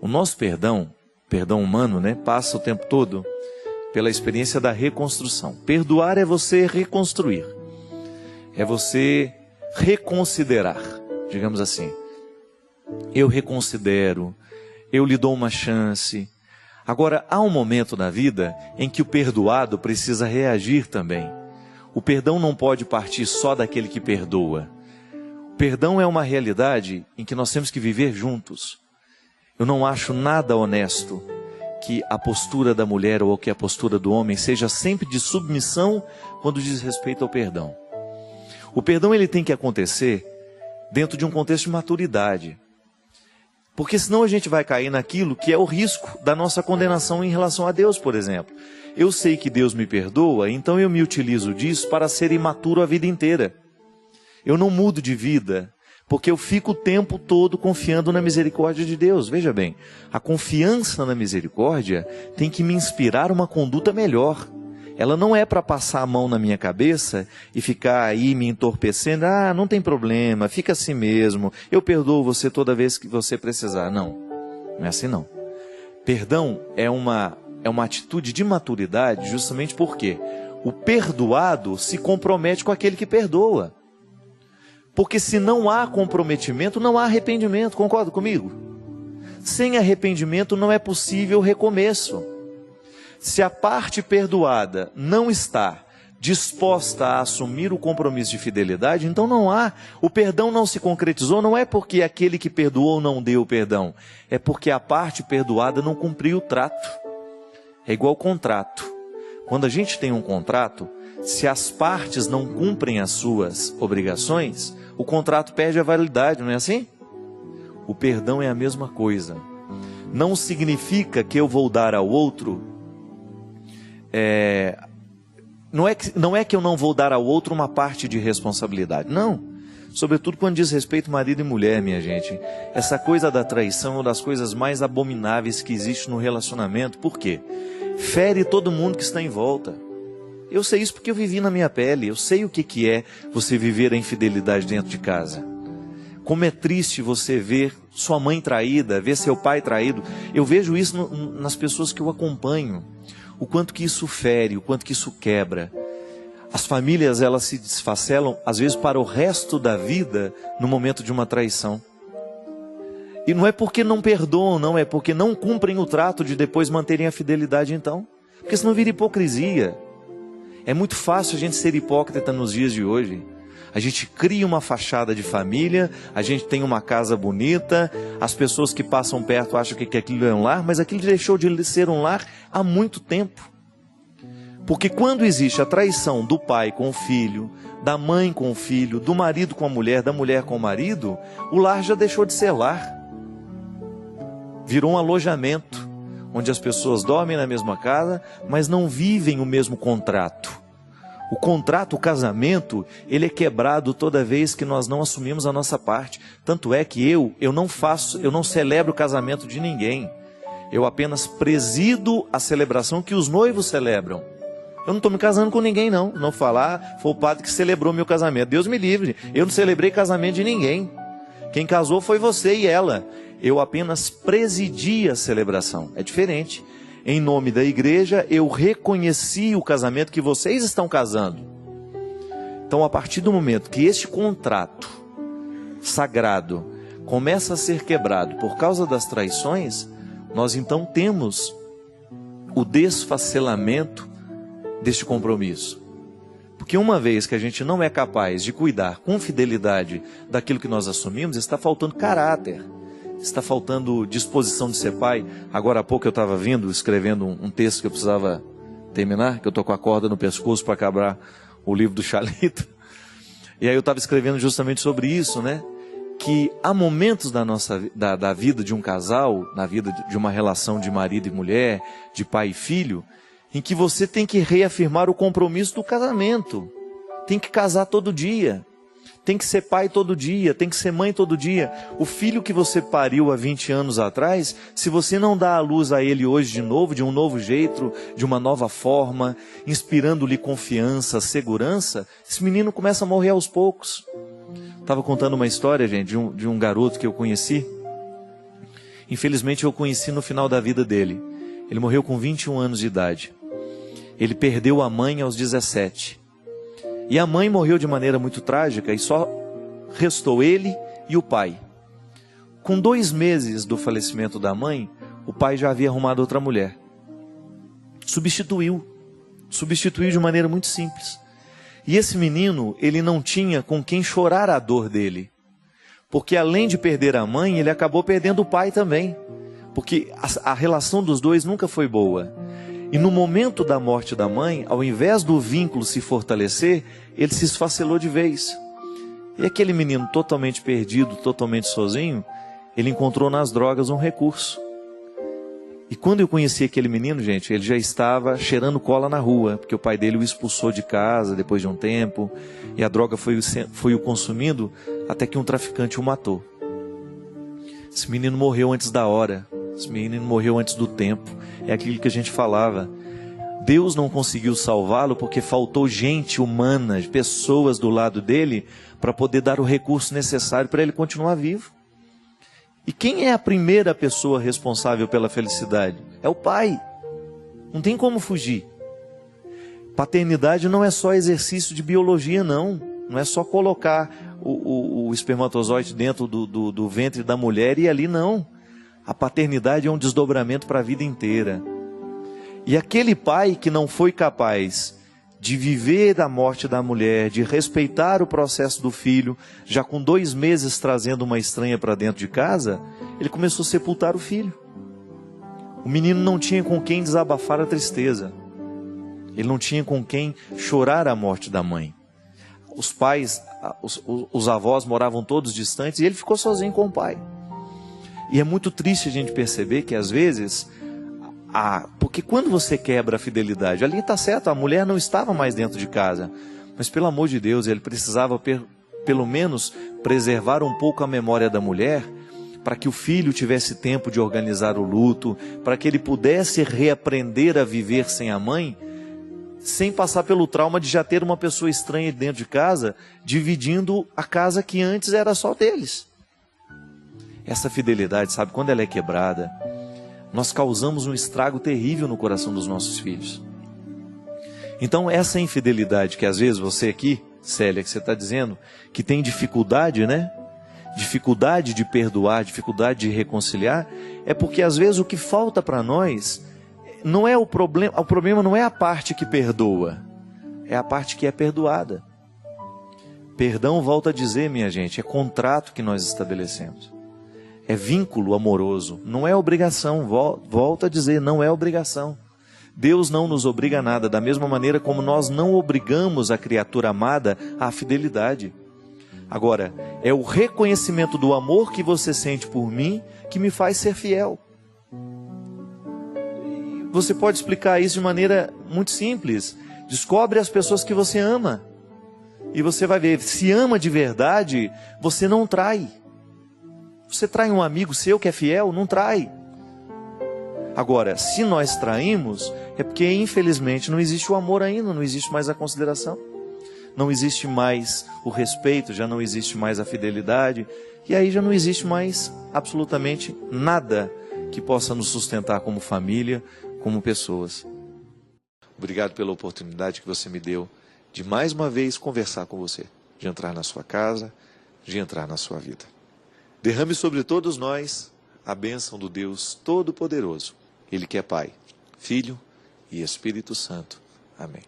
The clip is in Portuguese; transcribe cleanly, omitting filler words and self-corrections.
O nosso perdão humano, né, passa o tempo todo pela experiência da reconstrução. Perdoar é você reconstruir, é você reconsiderar, digamos assim. Eu reconsidero, eu lhe dou uma chance. Agora, há um momento na vida em que o perdoado precisa reagir também. O perdão não pode partir só daquele que perdoa. O perdão é uma realidade em que nós temos que viver juntos. Eu não acho nada honesto que a postura da mulher ou que a postura do homem seja sempre de submissão quando diz respeito ao perdão. O perdão ele tem que acontecer dentro de um contexto de maturidade. Porque senão a gente vai cair naquilo que é o risco da nossa condenação em relação a Deus, por exemplo. Eu sei que Deus me perdoa, então eu me utilizo disso para ser imaturo a vida inteira. Eu não mudo de vida, porque eu fico o tempo todo confiando na misericórdia de Deus. Veja bem, a confiança na misericórdia tem que me inspirar uma conduta melhor. Ela não é para passar a mão na minha cabeça e ficar aí me entorpecendo. Ah, não tem problema, fica assim mesmo. Eu perdoo você toda vez que você precisar. Não, não é assim não. Perdão é uma atitude de maturidade justamente porque o perdoado se compromete com aquele que perdoa. Porque se não há comprometimento, não há arrependimento. Concorda comigo? Sem arrependimento não é possível recomeço. Se a parte perdoada não está disposta a assumir o compromisso de fidelidade, então não há. O perdão não se concretizou, não é porque aquele que perdoou não deu o perdão. É porque a parte perdoada não cumpriu o trato. É igual contrato. Quando a gente tem um contrato, se as partes não cumprem as suas obrigações, o contrato perde a validade, não é assim? O perdão é a mesma coisa. Não significa que eu vou dar ao outro... Não é que eu não vou dar ao outro uma parte de responsabilidade. Não. Sobretudo quando diz respeito marido e mulher, minha gente. Essa coisa da traição é uma das coisas mais abomináveis que existe no relacionamento. Por quê? Fere todo mundo que está em volta. Eu sei isso porque eu vivi na minha pele. Eu sei o que é você viver a infidelidade dentro de casa. Como é triste você ver sua mãe traída, ver seu pai traído. Eu vejo isso nas pessoas que eu acompanho. O quanto que isso fere, o quanto que isso quebra. As famílias, elas se desfacelam, às vezes, para o resto da vida, no momento de uma traição. E não é porque não perdoam, não, é porque não cumprem o trato de depois manterem a fidelidade, então. Porque senão vira hipocrisia. É muito fácil a gente ser hipócrita nos dias de hoje. A gente cria uma fachada de família, a gente tem uma casa bonita, as pessoas que passam perto acham que aquilo é um lar, mas aquilo deixou de ser um lar há muito tempo. Porque quando existe a traição do pai com o filho, da mãe com o filho, do marido com a mulher, da mulher com o marido, o lar já deixou de ser lar. Virou um alojamento, onde as pessoas dormem na mesma casa, mas não vivem o mesmo contrato. O contrato, o casamento, ele é quebrado toda vez que nós não assumimos a nossa parte. Tanto é que eu não celebro o casamento de ninguém. Eu apenas presido a celebração que os noivos celebram. Eu não estou me casando com ninguém, não. Não falar, foi o padre que celebrou meu casamento. Deus me livre, eu não celebrei casamento de ninguém. Quem casou foi você e ela. Eu apenas presidi a celebração. É diferente. Em nome da igreja, eu reconheci o casamento que vocês estão casando. Então, a partir do momento que este contrato sagrado começa a ser quebrado por causa das traições, nós então temos o desfacelamento deste compromisso. Porque uma vez que a gente não é capaz de cuidar com fidelidade daquilo que nós assumimos, está faltando caráter. Está faltando disposição de ser pai. Agora há pouco eu estava escrevendo um texto que eu precisava terminar, que eu estou com a corda no pescoço para acabar o livro do Chalito. E aí eu estava escrevendo justamente sobre isso, né? Que há momentos da vida de um casal, na vida de uma relação de marido e mulher, de pai e filho, em que você tem que reafirmar o compromisso do casamento. Tem que casar todo dia. Tem que ser pai todo dia, tem que ser mãe todo dia. O filho que você pariu há 20 anos atrás, se você não dá a luz a ele hoje de novo, de um novo jeito, de uma nova forma, inspirando-lhe confiança, segurança, esse menino começa a morrer aos poucos. Estava contando uma história, gente, de um garoto que eu conheci. Infelizmente eu o conheci no final da vida dele. Ele morreu com 21 anos de idade. Ele perdeu a mãe aos 17. E a mãe morreu de maneira muito trágica e só restou ele e o pai. Com 2 meses do falecimento da mãe, o pai já havia arrumado outra mulher. Substituiu de maneira muito simples. E esse menino, ele não tinha com quem chorar a dor dele. Porque além de perder a mãe, ele acabou perdendo o pai também. Porque a relação dos dois nunca foi boa. E no momento da morte da mãe, ao invés do vínculo se fortalecer, ele se esfacelou de vez. E aquele menino totalmente perdido, totalmente sozinho, ele encontrou nas drogas um recurso. E quando eu conheci aquele menino, gente, ele já estava cheirando cola na rua, porque o pai dele o expulsou de casa depois de um tempo, e a droga foi o consumindo até que um traficante o matou. Esse menino morreu antes da hora, esse menino morreu antes do tempo. É aquilo que a gente falava. Deus não conseguiu salvá-lo porque faltou gente humana, pessoas do lado dele, para poder dar o recurso necessário para ele continuar vivo. E quem é a primeira pessoa responsável pela felicidade? É o pai. Não tem como fugir. Paternidade não é só exercício de biologia, não. Não é só colocar o espermatozoide dentro do ventre da mulher e ali não. A paternidade é um desdobramento para a vida inteira. E aquele pai que não foi capaz de viver da morte da mulher, de respeitar o processo do filho, já com 2 meses trazendo uma estranha para dentro de casa, ele começou a sepultar o filho. O menino não tinha com quem desabafar a tristeza. Ele não tinha com quem chorar a morte da mãe. Os pais, os avós moravam todos distantes e ele ficou sozinho com o pai. E é muito triste a gente perceber que às vezes... porque quando você quebra a fidelidade, ali está certo, a mulher não estava mais dentro de casa, mas pelo amor de Deus, ele precisava pelo menos preservar um pouco a memória da mulher, para que o filho tivesse tempo de organizar o luto, para que ele pudesse reaprender a viver sem a mãe, sem passar pelo trauma de já ter uma pessoa estranha dentro de casa, dividindo a casa que antes era só deles. Essa fidelidade, sabe, quando ela é quebrada, nós causamos um estrago terrível no coração dos nossos filhos. Então essa infidelidade que às vezes você aqui, Célia, que você está dizendo, que tem dificuldade, né? Dificuldade de perdoar, dificuldade de reconciliar, é porque às vezes o que falta para nós não é o problema não é a parte que perdoa, é a parte que é perdoada. Perdão, volto a dizer, minha gente, é contrato que nós estabelecemos. É vínculo amoroso, não é obrigação, volto a dizer, não é obrigação. Deus não nos obriga a nada, da mesma maneira como nós não obrigamos a criatura amada à fidelidade. Agora, é o reconhecimento do amor que você sente por mim que me faz ser fiel. Você pode explicar isso de maneira muito simples. Descobre as pessoas que você ama. E você vai ver, se ama de verdade, você não trai. Você trai um amigo seu que é fiel? Não trai. Agora, se nós traímos, é porque infelizmente não existe o amor ainda, não existe mais a consideração. Não existe mais o respeito, já não existe mais a fidelidade. E aí já não existe mais absolutamente nada que possa nos sustentar como família, como pessoas. Obrigado pela oportunidade que você me deu de mais uma vez conversar com você, de entrar na sua casa, de entrar na sua vida. Derrame sobre todos nós a bênção do Deus Todo-Poderoso. Ele que é Pai, Filho e Espírito Santo. Amém.